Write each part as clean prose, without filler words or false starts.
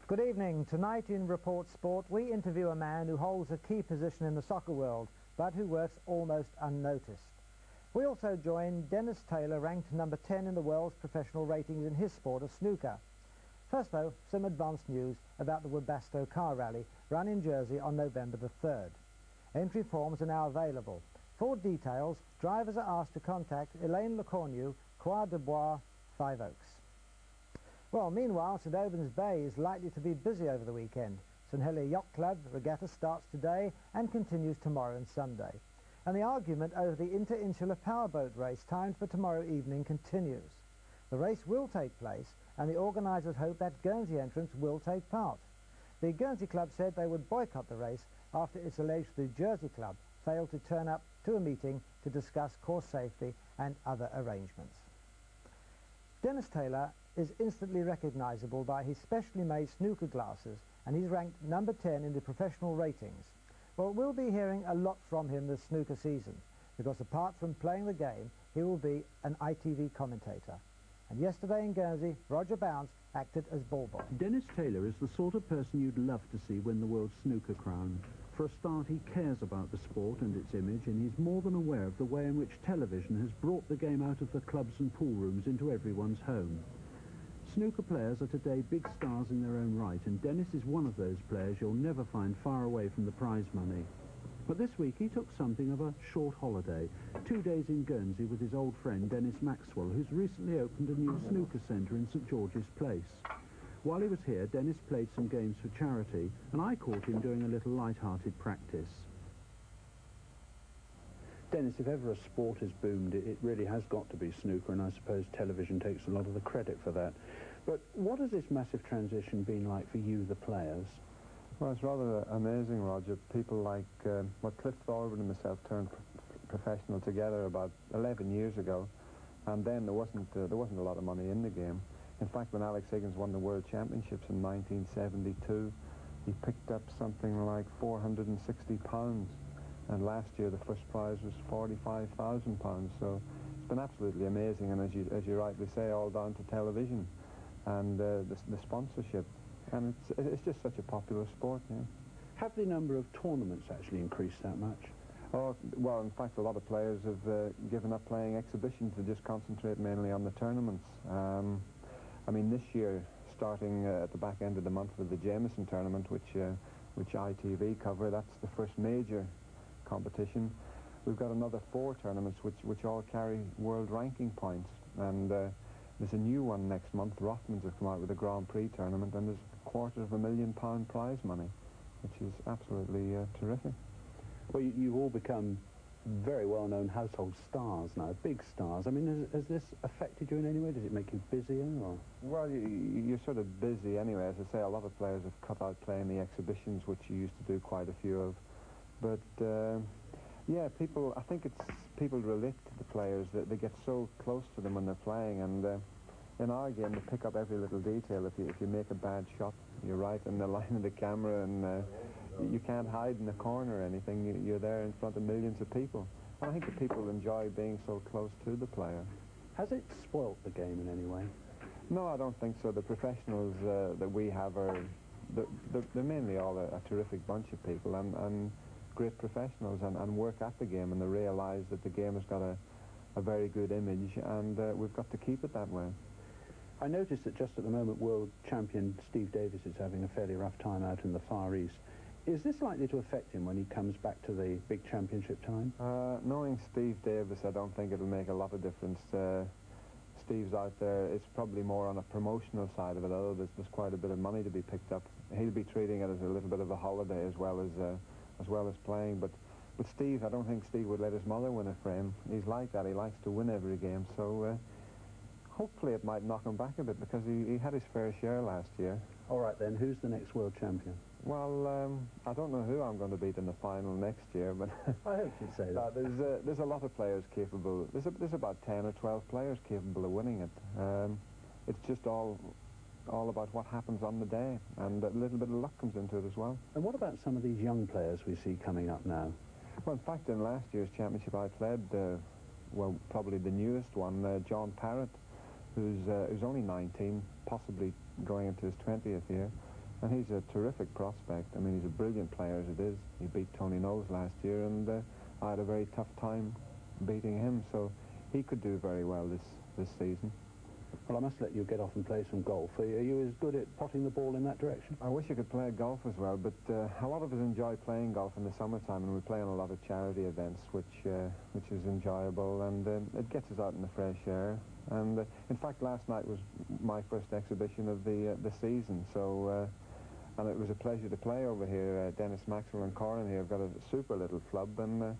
Good evening. Tonight in Report Sport, we interview a man who holds a key position in the soccer world, but who works almost unnoticed. We also join Dennis Taylor, ranked number 10 in the world's professional ratings in his sport of snooker. First, though, some advance news about the Webasto car rally run in Jersey on November the 3rd. Entry forms are now available. For details, drivers are asked to contact Elaine Lecornu, Croix de Bois, Five Oaks. Well, meanwhile, St Albans Bay is likely to be busy over the weekend. St Helier Yacht Club regatta starts today and continues tomorrow and Sunday. And the argument over the inter-insular powerboat race timed for tomorrow evening continues. The race will take place, and the organisers hope that Guernsey entrants will take part. The Guernsey club said they would boycott the race after it's alleged the Jersey club failed to turn up to a meeting to discuss course safety and other arrangements. Dennis Taylor is instantly recognisable by his specially made snooker glasses, and he's ranked number 10 in the professional ratings. Well, we'll be hearing a lot from him this snooker season, because apart from playing the game, he will be an ITV commentator. And yesterday in Guernsey, Roger Bounce acted as ball boy. Dennis Taylor is the sort of person you'd love to see win the World Snooker crown. For a start, he cares about the sport and its image, and he's more than aware of the way in which television has brought the game out of the clubs and pool rooms into everyone's home. Snooker players are today big stars in their own right, and Dennis is one of those players you'll never find far away from the prize money. But this week he took something of a short holiday, 2 days in Guernsey with his old friend Dennis Maxwell, who's recently opened a new snooker centre in St George's Place. While he was here, Dennis played some games for charity, and I caught him doing a little light-hearted practice. Dennis, if ever a sport has boomed, it really has got to be snooker, and I suppose television takes a lot of the credit for that. But what has this massive transition been like for you, the players? Well, it's rather amazing, Roger. People like Cliff Thorburn and myself turned professional together about 11 years ago, and then there wasn't a lot of money in the game. In fact, when Alex Higgins won the World Championships in 1972, he picked up something like £460. And last year the first prize was £45,000, so it's been absolutely amazing, and as you rightly say, all down to television and the sponsorship, and it's just such a popular sport. Yeah. Have the number of tournaments actually increased that much? Oh, well, in fact, a lot of players have given up playing exhibitions to just concentrate mainly on the tournaments. I mean, this year, starting at the back end of the month with the Jameson tournament, which ITV cover, that's the first major competition. We've got another 4 tournaments which all carry world ranking points, and there's a new one next month. Rothmans have come out with a Grand Prix tournament, and there's £250,000 prize money, which is absolutely terrific. Well, you've all become very well-known household stars now, big stars. I mean, has this affected you in any way? Does it make you busier? Or? Well, you're sort of busy anyway. As I say, a lot of players have cut out playing the exhibitions, which you used to do quite a few of. But, yeah, I think people relate to the players, that they get so close to them when they're playing, and in our game they pick up every little detail. If you make a bad shot, you're right in the line of the camera, and you can't hide in a corner or anything. You're there in front of millions of people. And I think that people enjoy being so close to the player. Has it spoilt the game in any way? No, I don't think so. The professionals that we have they're mainly all a terrific bunch of people, and great professionals, and work at the game, and they realise that the game has got a very good image, and we've got to keep it that way. I noticed that just at the moment world champion Steve Davis is having a fairly rough time out in the Far East. Is this likely to affect him when he comes back to the big championship time? Knowing Steve Davis, I don't think it'll make a lot of difference. Steve's out there. It's probably more on a promotional side of it, although there's quite a bit of money to be picked up. He'll be treating it as a little bit of a holiday as well as playing. But Steve, I don't think Steve would let his mother win it for him. He's like that. He likes to win every game. So hopefully it might knock him back a bit, because he had his fair share last year. All right then, who's the next world champion? Well, I don't know who I'm going to beat in the final next year, but I hope you'd say that. There's a lot of players capable. There's about 10 or 12 players capable of winning it. It's just all about what happens on the day, and a little bit of luck comes into it as well. And what about some of these young players we see coming up now? Well, in fact, in last year's championship I played, well, probably the newest one, John Parrott, who's only 19, possibly going into his 20th year. And he's a terrific prospect. I mean, he's a brilliant player as it is. He beat Tony Knowles last year, and I had a very tough time beating him, so he could do very well this season. Well, I must let you get off and play some golf. Are you as good at potting the ball in that direction? I wish I could play golf as well, but a lot of us enjoy playing golf in the summertime, and we play on a lot of charity events, which is enjoyable, and it gets us out in the fresh air. And in fact, last night was my first exhibition of the season, so and it was a pleasure to play over here. Dennis Maxwell and Corin here have got a super little club, and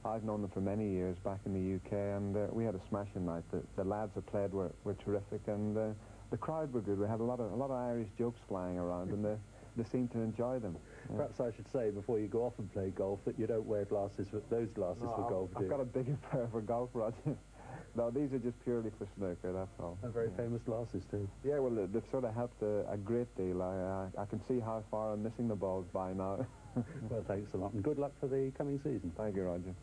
I've known them for many years back in the UK, and we had a smashing night. The lads that played were terrific, and the crowd were good. We had a lot of Irish jokes flying around, and they seemed to enjoy them. Yeah. Perhaps I should say before you go off and play golf that you don't wear glasses, those glasses for golf. I've got a bigger pair for golf, Roger. No, these are just purely for snooker, that's all. And very famous glasses too. Yeah, well, they've sort of helped a great deal. I can see how far I'm missing the balls by now. Well, thanks a lot, and good luck for the coming season. Thank you, Roger.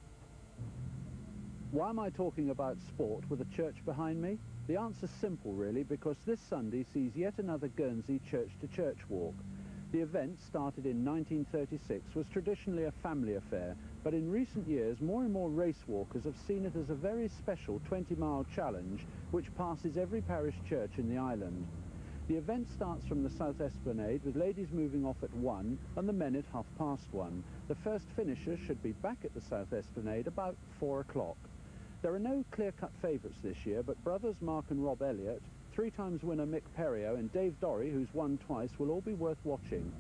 Why am I talking about sport with a church behind me? The answer's simple, really, because this Sunday sees yet another Guernsey church-to-church walk. The event, started in 1936, was traditionally a family affair, but in recent years more and more race walkers have seen it as a very special 20-mile challenge which passes every parish church in the island. The event starts from the South Esplanade, with ladies moving off at 1 and the men at 1:30. The first finishers should be back at the South Esplanade about 4 o'clock. There are no clear-cut favourites this year, but brothers Mark and Rob Elliott, 3-times winner Mick Perriot and Dave Dorry, who's won twice, will all be worth watching.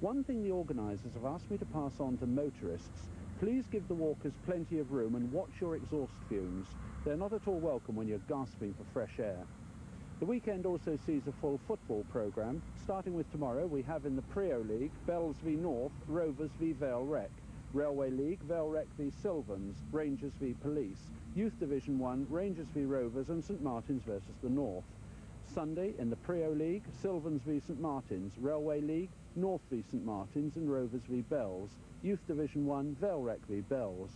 One thing the organisers have asked me to pass on to motorists: please give the walkers plenty of room and watch your exhaust fumes. They're not at all welcome when you're gasping for fresh air. The weekend also sees a full football programme. Starting with tomorrow, we have in the Prio League, Bells v North, Rovers v Vale Rec. Railway League, Vale Rec v Sylvans, Rangers v Police. Youth Division 1, Rangers v Rovers and St Martin's versus the North. Sunday in the Prio League, Sylvans v St Martin's. Railway League, North v St Martin's and Rovers v Bells. Youth Division 1, Vale Rec v Bells.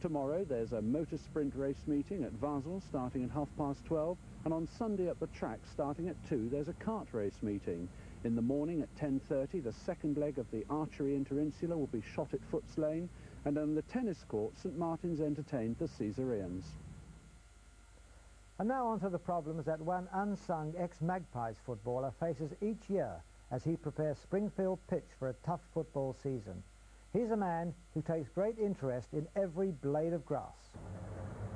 Tomorrow there's a motor sprint race meeting at Basel starting at 12:30, and on Sunday at the track starting at 2 there's a kart race meeting. In the morning at 10:30 the second leg of the archery interinsular will be shot at Foots Lane, and on the tennis court St Martin's entertained the Caesareans. And now on to the problems that one unsung ex-Magpies footballer faces each year as he prepares Springfield pitch for a tough football season. He's a man who takes great interest in every blade of grass.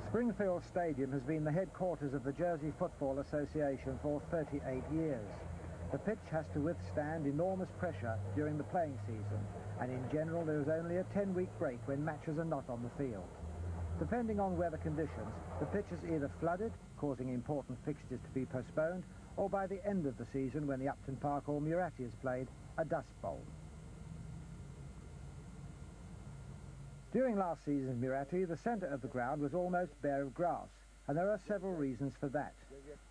Springfield Stadium has been the headquarters of the Jersey Football Association for 38 years. The pitch has to withstand enormous pressure during the playing season, and in general there is only a 10-week break when matches are not on the field. Depending on weather conditions, the pitch is either flooded, causing important fixtures to be postponed, or by the end of the season, when the Upton Park or Muratti is played, a dust bowl. During last season's Muratti, the centre of the ground was almost bare of grass, and there are several reasons for that.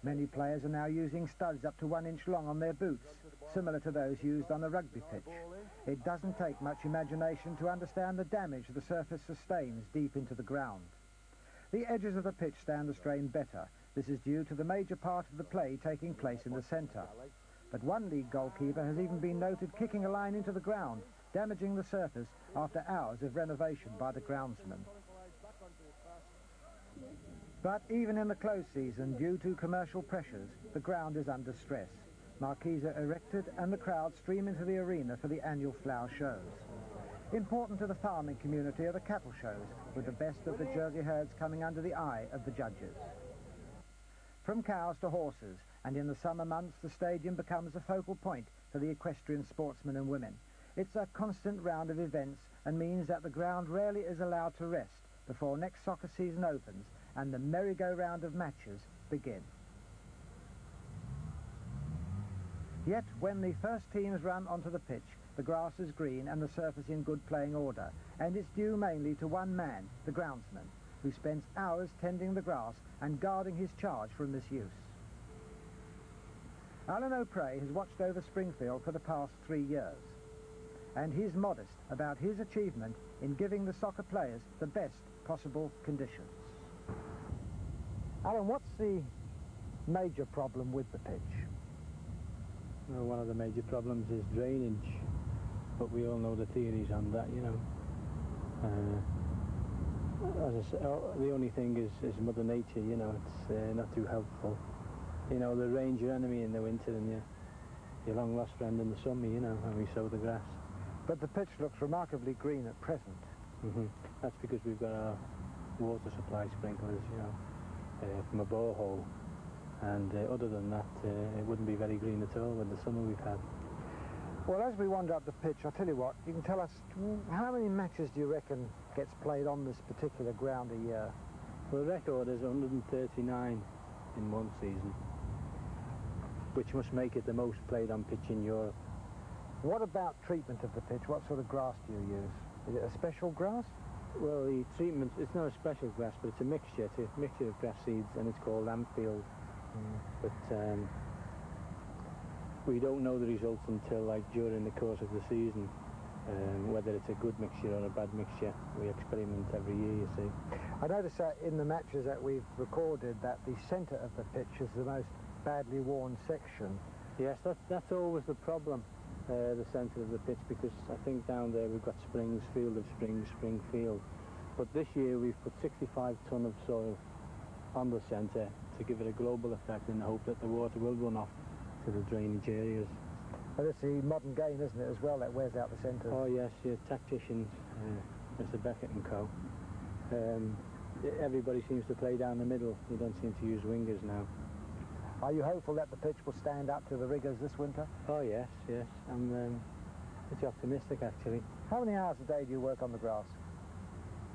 Many players are now using studs up to 1 inch long on their boots, similar to those used on the rugby pitch. It doesn't take much imagination to understand the damage the surface sustains deep into the ground. The edges of the pitch stand the strain better. This is due to the major part of the play taking place in the centre. But one league goalkeeper has even been noted kicking a line into the ground, damaging the surface after hours of renovation by the groundsman. But even in the close season, due to commercial pressures, the ground is under stress. Marquees are erected and the crowd stream into the arena for the annual flower shows. Important to the farming community are the cattle shows, with the best of the Jersey herds coming under the eye of the judges. From cows to horses, and in the summer months the stadium becomes a focal point for the equestrian sportsmen and women. It's a constant round of events and means that the ground rarely is allowed to rest before next soccer season opens and the merry-go-round of matches begin. Yet when the first teams run onto the pitch, the grass is green and the surface in good playing order, and it's due mainly to one man, the groundsman, who spends hours tending the grass and guarding his charge from misuse. Alan O'Prey has watched over Springfield for the past 3 years, and he's modest about his achievement in giving the soccer players the best possible conditions. Alan, what's the major problem with the pitch? Well, one of the major problems is drainage, but we all know the theories on that, you know. As I say, the only thing is Mother Nature, you know. It's not too helpful. You know, the rain's your enemy in the winter and your long lost friend in the summer, you know, when we sow the grass. But the pitch looks remarkably green at present. That's because we've got our water supply sprinklers, you know, from a borehole. And other than that, it wouldn't be very green at all with the summer we've had. Well, as we wander up the pitch, I'll tell you what, you can tell us, how many matches do you reckon gets played on this particular ground a year? Well, the record is 139 in one season, which must make it the most played on pitch in Europe. What about treatment of the pitch? What sort of grass do you use? Is it a special grass? Well, the treatment, it's not a special grass, but it's a mixture. It's a mixture of grass seeds, and it's called Ampfield. But we don't know the results until like during the course of the season, whether it's a good mixture or a bad mixture. We experiment every year, you see. I noticed that in the matches that we've recorded that the centre of the pitch is the most badly worn section. Yes, that's always the problem, the centre of the pitch, because I think down there we've got Springs, Field of Springs, Spring Field. But this year we've put 65 tonne of soil on the centre to give it a global effect in the hope that the water will run off to the drainage areas. And it's the modern game, isn't it, as well, that wears out the centre? Oh yes, your tacticians, Mr. Beckett and co. Everybody seems to play down the middle. You don't seem to use wingers now. Are you hopeful that the pitch will stand up to the rigours this winter? Oh yes, yes. I'm pretty optimistic actually. How many hours a day do you work on the grass?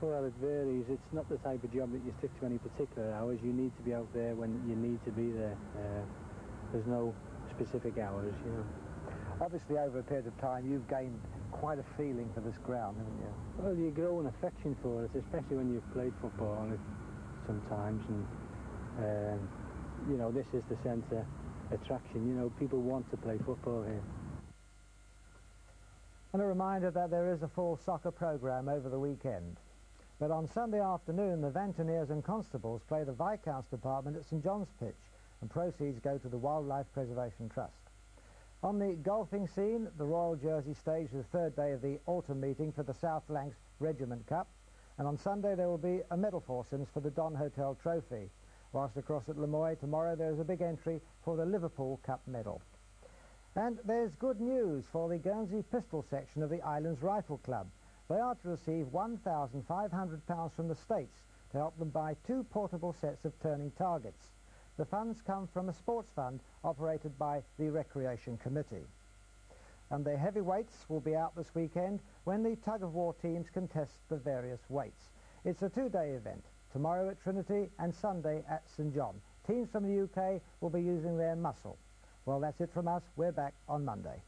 Well, it varies. It's not the type of job that you stick to any particular hours. You need to be out there when you need to be there. There's no specific hours, you know. Obviously, over a period of time, you've gained quite a feeling for this ground, haven't you? Well, you grow an affection for it, especially when you've played football on it sometimes. And, you know, this is the centre attraction. You know, people want to play football here. And a reminder that there is a full soccer programme over the weekend. But on Sunday afternoon, the Vantoniers and Constables play the Viscounts department at St John's Pitch, and proceeds go to the Wildlife Preservation Trust. On the golfing scene, the Royal Jersey staged the third day of the autumn meeting for the South Lancs Regiment Cup, and on Sunday there will be a medal foursomes for the Don Hotel Trophy, whilst across at Lemoy tomorrow there is a big entry for the Liverpool Cup medal. And there's good news for the Guernsey Pistol section of the Islands Rifle Club. They are to receive £1,500 from the States to help them buy 2 portable sets of turning targets. The funds come from a sports fund operated by the Recreation Committee. And the heavyweights will be out this weekend when the tug-of-war teams contest the various weights. It's a 2-day event, tomorrow at Trinity and Sunday at St John. Teams from the UK will be using their muscle. Well, that's it from us. We're back on Monday.